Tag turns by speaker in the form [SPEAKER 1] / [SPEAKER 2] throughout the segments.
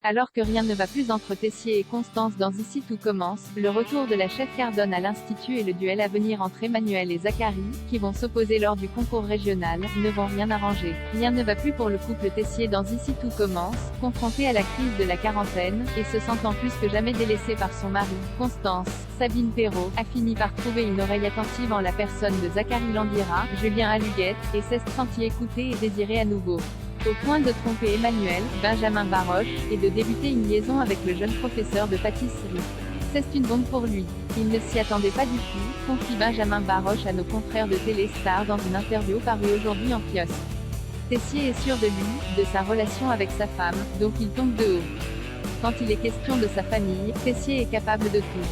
[SPEAKER 1] Alors que rien ne va plus entre Tessier et Constance dans Ici tout commence, le retour de la chef Cardone à l'Institut et le duel à venir entre Emmanuel et Zacharie, qui vont s'opposer lors du concours régional, ne vont rien arranger. Rien ne va plus pour le couple Tessier dans Ici tout commence, confronté à la crise de la quarantaine, et se sentant plus que jamais délaissé par son mari. Constance, Sabine Perrault, a fini par trouver une oreille attentive en la personne de Zacharie Landira, Julien Aluguette, et s'est senti écouté et désiré à nouveau. Au point de tromper Emmanuel, Benjamin Baroche, et de débuter une liaison avec le jeune professeur de pâtisserie. C'est une bombe pour lui. Il ne s'y attendait pas du tout, confie Benjamin Baroche à nos confrères de Téléstar dans une interview parue aujourd'hui en kiosque. Tessier est sûr de lui, de sa relation avec sa femme, donc il tombe de haut. Quand il est question de sa famille, Tessier est capable de tout.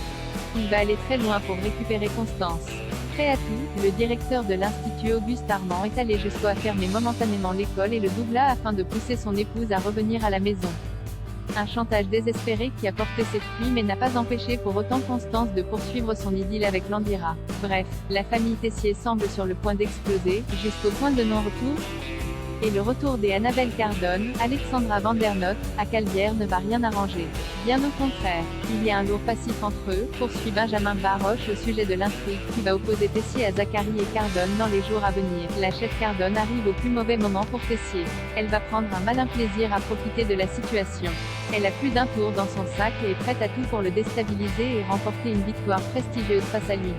[SPEAKER 1] Il va aller très loin pour récupérer Constance. Prêt à tout, le directeur de l'Institut Auguste Armand est allé jusqu'à fermer momentanément l'école et le doubla afin de pousser son épouse à revenir à la maison. Un chantage désespéré qui a porté ses fruits mais n'a pas empêché pour autant Constance de poursuivre son idylle avec Landira. Bref, la famille Tessier semble sur le point d'exploser, jusqu'au point de non-retour. Et le retour des Annabelle Cardone, Alexandra Vandernoot, à Calvière ne va rien arranger. Bien au contraire, il y a un lourd passif entre eux, poursuit Benjamin Baroche au sujet de l'intrigue qui va opposer Tessier à Zacharie et Cardone dans les jours à venir. La chef Cardone arrive au plus mauvais moment pour Tessier. Elle va prendre un malin plaisir à profiter de la situation. Elle a plus d'un tour dans son sac et est prête à tout pour le déstabiliser et remporter une victoire prestigieuse face à lui.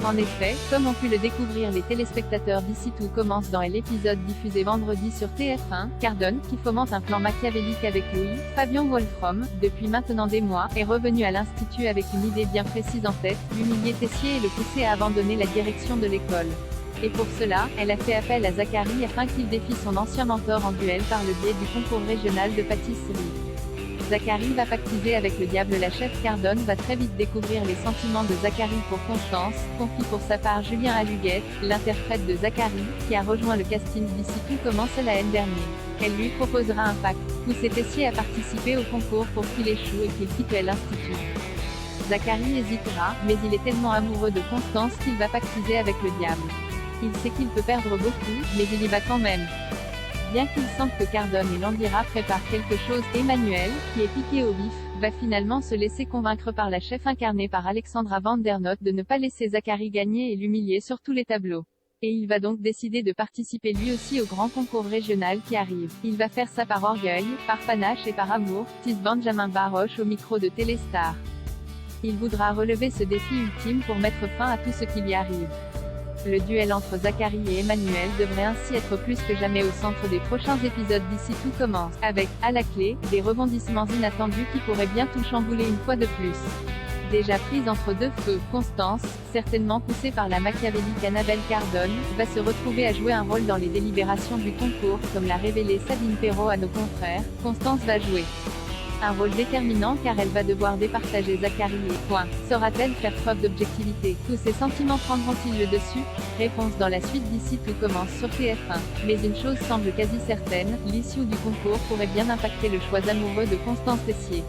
[SPEAKER 1] En effet, comme ont pu le découvrir les téléspectateurs d'Ici tout commence dans l'épisode diffusé vendredi sur TF1, Cardone, qui fomente un plan machiavélique avec Louis, Fabien Wolfram, depuis maintenant des mois, est revenu à l'Institut avec une idée bien précise en tête, humilier Tessier et le pousser à abandonner la direction de l'école. Et pour cela, elle a fait appel à Zacharie afin qu'il défie son ancien mentor en duel par le biais du concours régional de pâtisserie. Zacharie va pactiser avec le diable. La chef Cardone va très vite découvrir les sentiments de Zacharie pour Constance, confie pour sa part Julien Aluguette, l'interprète de Zacharie, qui a rejoint le casting d'Ici tout commence la haine dernier. Elle lui proposera un pacte, pousser Tessier à participer au concours pour qu'il échoue et qu'il quitte l'Institut. Zacharie hésitera, mais il est tellement amoureux de Constance qu'il va pactiser avec le diable. Il sait qu'il peut perdre beaucoup, mais il y va quand même. Bien qu'il sente que Cardone et Landira préparent quelque chose, Emmanuel, qui est piqué au vif, va finalement se laisser convaincre par la chef incarnée par Alexandra Vandernoot de ne pas laisser Zacharie gagner et l'humilier sur tous les tableaux. Et il va donc décider de participer lui aussi au grand concours régional qui arrive. Il va faire ça par orgueil, par panache et par amour, tease Benjamin Baroche au micro de Téléstar. Il voudra relever ce défi ultime pour mettre fin à tout ce qui lui arrive. Le duel entre Zacharie et Emmanuel devrait ainsi être plus que jamais au centre des prochains épisodes d'Ici tout commence, avec, à la clé, des rebondissements inattendus qui pourraient bien tout chambouler une fois de plus. Déjà prise entre deux feux, Constance, certainement poussée par la machiavélique Annabelle Cardone, va se retrouver à jouer un rôle dans les délibérations du concours, comme l'a révélé Sabine Perrault à nos confrères. Constance va jouer un rôle déterminant car elle va devoir départager Zacharie et point. Saura-t-elle faire preuve d'objectivité? Tous ses sentiments prendront-ils le dessus? Réponse dans la suite d'Ici tout commence sur TF1. Mais une chose semble quasi certaine, l'issue du concours pourrait bien impacter le choix amoureux de Constance Tessier.